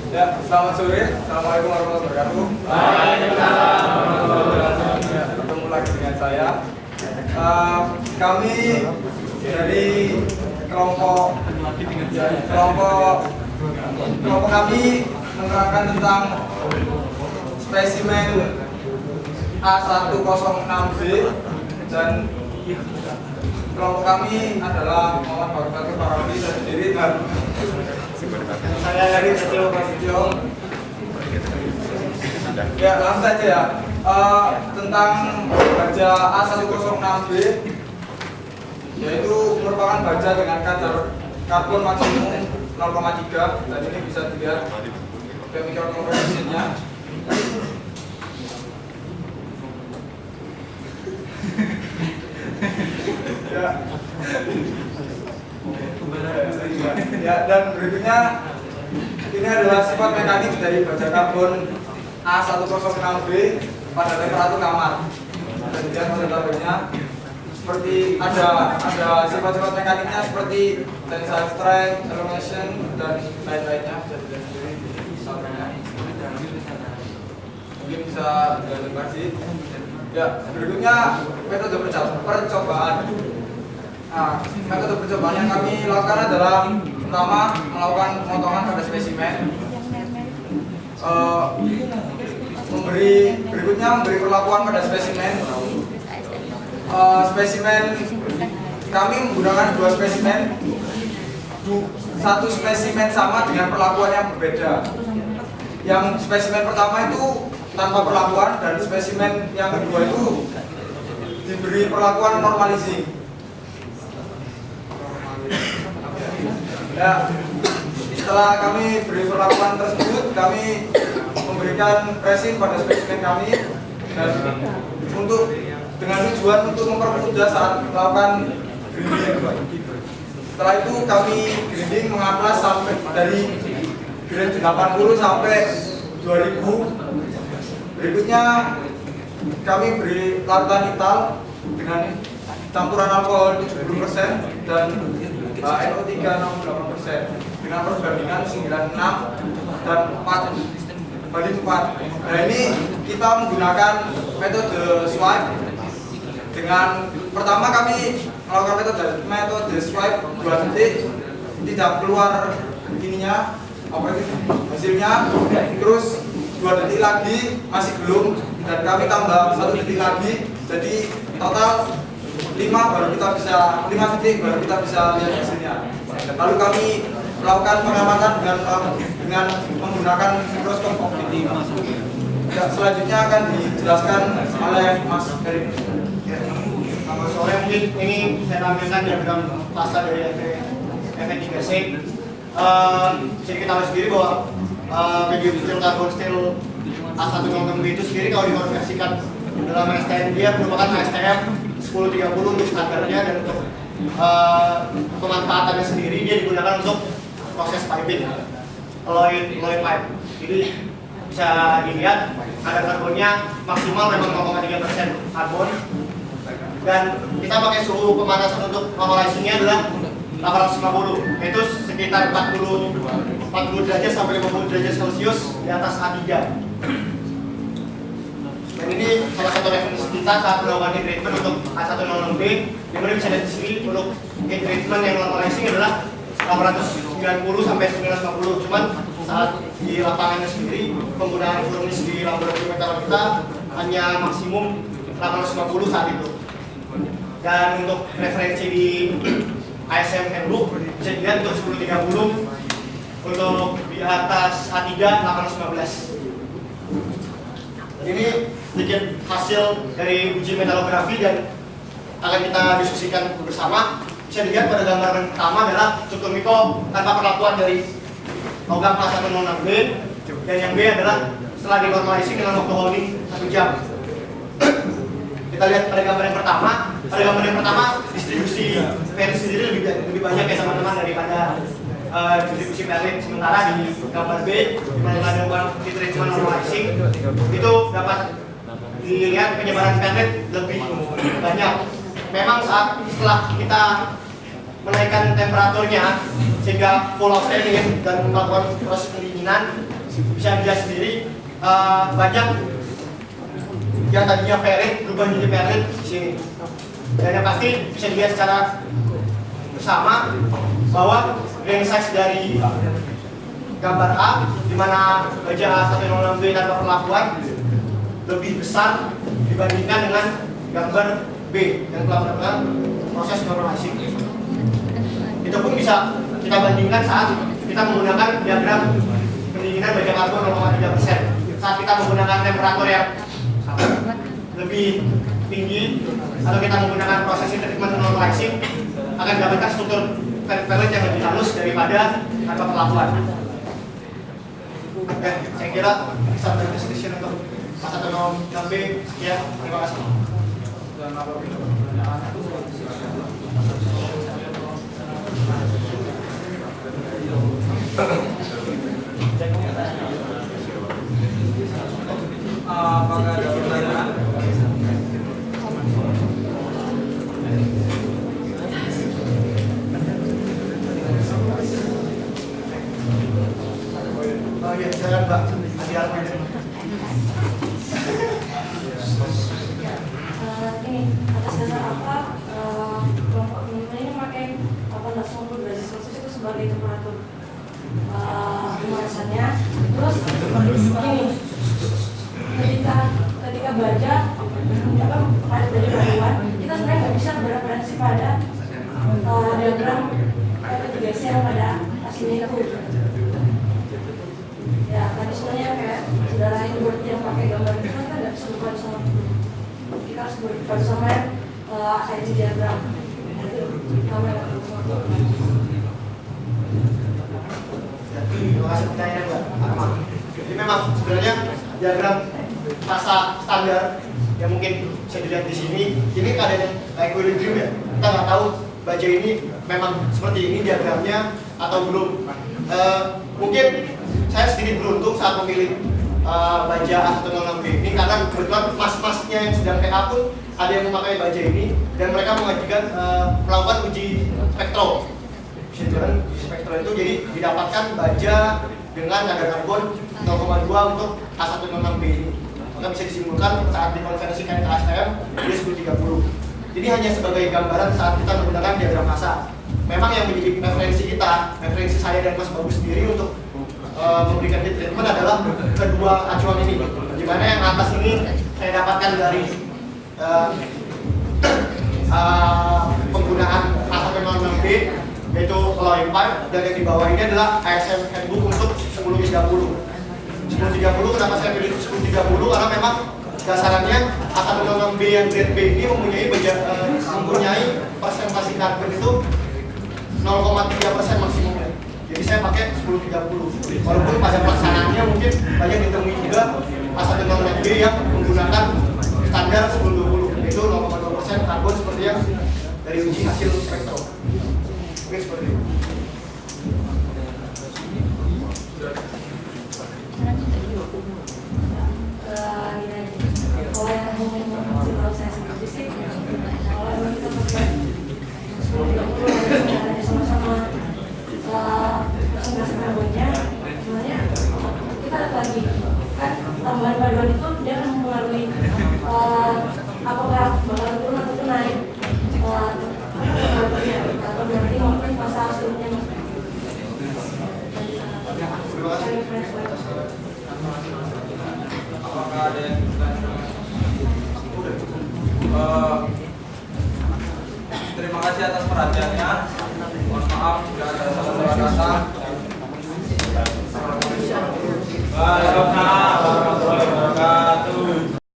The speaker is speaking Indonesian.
Ya, selamat sore. Assalamualaikum warahmatullahi wabarakatuh. Waalaikumsalam warahmatullahi wabarakatuh. Ya, ketemu lagi dengan saya. Kami dari kelompok kami menerangkan tentang spesimen A106B dan kelompok kami adalah Muhammad Barakatuh Parawi saya sendiri dan saya dari Setio Prasetyo. Ya, langsung saja ya. Tentang baja A106B, yaitu merupakan baja dengan kadar karbon maksimum 0,3 dan ini bisa dilihat chemical composition-nya. Ya, dan berikutnya ini adalah sifat mekanik dari baja karbon A106B pada temperatur kamar. Kemudian pada tabelnya seperti ada sifat-sifat mekaniknya seperti tensile strength, elongation dan lain-lainnya. Bisa dilihat sendiri di tabelnya. Mungkin bisa dilihat lagi. Ya, berikutnya metode percobaan. Nah, metode percobaan yang kami lakukan adalah pertama melakukan pemotongan pada spesimen. Berikutnya memberi perlakuan pada spesimen. Spesimen kami menggunakan dua spesimen. Satu spesimen sama dengan perlakuan yang berbeda. Yang spesimen pertama itu tanpa perlakuan dan spesimen yang kedua itu diberi perlakuan normalizing. Ya, setelah kami beri perlakuan tersebut, kami memberikan resin pada spesimen kami dan dengan tujuan untuk mempermudah saat melakukan grinding. Setelah itu kami grinding mengamplas sampai dari grade 80 sampai 2000. Berikutnya kami beri larutan nital dengan campuran alkohol 70% dan NO3 68% dengan perbandingan 96 dan 4:4. Nah, ini kita menggunakan metode swipe dengan pertama kami melakukan metode swipe 2 detik tidak keluar ininya hasilnya, terus 2 detik lagi masih belum dan kami tambah 1 detik lagi jadi total 5 detik baru kita bisa lihat hasilnya. Lalu kami melakukan pengamatan dengan menggunakan mikroskop optik. Ya, selanjutnya akan dijelaskan oleh Mas Karim. Selamat sore, mungkin ini saya tampilkan diagram fasa dari FE3C. Jadi kita tahu sendiri bahwa medium steel carbon steel A106B itu sendiri kalau dikonversikan dalam STM dia merupakan STM 1030 untuk standarnya dan untuk pemanfaatannya sendiri dia digunakan untuk proses piping, alloy pipe. Jadi bisa dilihat kadar karbonnya maksimal memang 0,3% karbon dan kita pakai suhu pemanasan untuk normalizingnya adalah 850, yaitu sekitar 40 derajat sampai 50 derajat Celcius di atas A3. Dan ini salah satu referensi kita saat melakukan heat treatment untuk A106B. Dimana bisa lihat di sini untuk heat treatment yang normalizing adalah 890 sampai 950. Cuman saat di lapangannya sendiri penggunaan furnace di laboratorium metal kita hanya maksimum 850 saat itu. Dan untuk referensi di ISM handbook bisa dilihat untuk 1030 untuk di atas A3 815. Ini sedikit hasil dari uji metalografi dan akan kita diskusikan bersama. Bisa dilihat pada gambaran pertama adalah struktur mikro tanpa perlakuan dari logam A106B dan yang B adalah setelah dinormalisasi dengan waktu holding 1 jam. Kita lihat pada gambar yang pertama. Pada gambar yang pertama distribusi perlit sendiri lebih banyak ya teman-teman daripada distribusi perlit. Sementara di gambar B dimana ada di treatment normalizing itu dapat dilihat penyebaran perlit lebih banyak. Memang setelah kita menaikkan temperaturnya sehingga full outstanding dan melakukan proses pendinginan bisa dilihat sendiri banyak yang tadinya parent berubah menjadi parent di sini. Dan yang pasti bisa dilihat secara bersama bahwa grain size dari gambar A, di mana baja A106B tanpa perlakuan lebih besar dibandingkan dengan gambar B yang telah melakukan proses normalisasi. Itu pun bisa kita bandingkan saat kita menggunakan diagram pendinginan baja karbon 0,3%. Saat kita menggunakan temperatur yang lebih tinggi atau kita menggunakan proses treatment normalizing akan mendapatkan struktur pellet yang lebih halus daripada tanpa perlakuan. Oke, saya kira sampai discussion untuk masa tenor B. Sekian, terima kasih. Apakah ada pertanyaan? Oh iya, silakan Mbak. Adi Alfa. Ini atas dasar apa kelompok ini memakai 1890 derajat Celcius itu sebagai temperatur pemanasannya. Terus gini, ketika baja pada dari baruan kita sebenarnya nggak bisa bereferensi pada diagram P3C yang pada aslinya itu. Ya tadi sebenarnya kayak saudara Edward yang pakai gambar itu kan nggak bisa buka sama kita harus buka sama ID diagram. Terima kasih pertanyaan Mbak Arma. Jadi memang sebenarnya diagram masa standar yang mungkin bisa dilihat di sini, ini keadaan equilibrium ya. Kita nggak tahu baja ini memang seperti ini diagramnya atau belum. Mungkin saya sedikit beruntung saat memilih baja A106B ini karena kebetulan mas-masnya yang sedang PA pun ada yang memakai baja ini dan mereka mengajukan melakukan uji spektro. Uji spektro itu jadi didapatkan baja dengan kadar karbon 0,2 untuk A106B ini. Maka bisa disimpulkan saat dikonversikan ke ASTM dia 1030. Jadi hanya sebagai gambaran saat kita menggunakan diagram massa. Memang yang menjadi referensi saya dan Mas Bagus sendiri untuk memberikan treatment adalah kedua acuan ini. Dimana yang atas ini saya dapatkan dari penggunaan A106B yaitu alloy pipe, dan yang di bawah ini adalah ASM handbook untuk 1030. 1030 kenapa saya pilih 1030 karena memang dasarannya A106B yang grade B ini mempunyai persentase karbon itu 0,3% maksimumnya. Jadi saya pakai 1030. Walaupun pada pelaksanaannya mungkin banyak ditemui juga A106B yang menggunakan standar 1020 yaitu 0,2% karbon seperti yang dari uji hasil spektro. Mungkin seperti itu. Kalau yang mau saya sendiri sih, kalau memang kita pakai 1030 sama-sama persentase karbonnya, sebenarnya kita lihat lagi kan tambahan paduan itu dia akan mempengaruhi apakah bakal turun atau naik atau berarti mungkin masa hasilnya. Apakah ada yang terima kasih atas perhatiannya. Mohon maaf jika ada salah kata. Baik,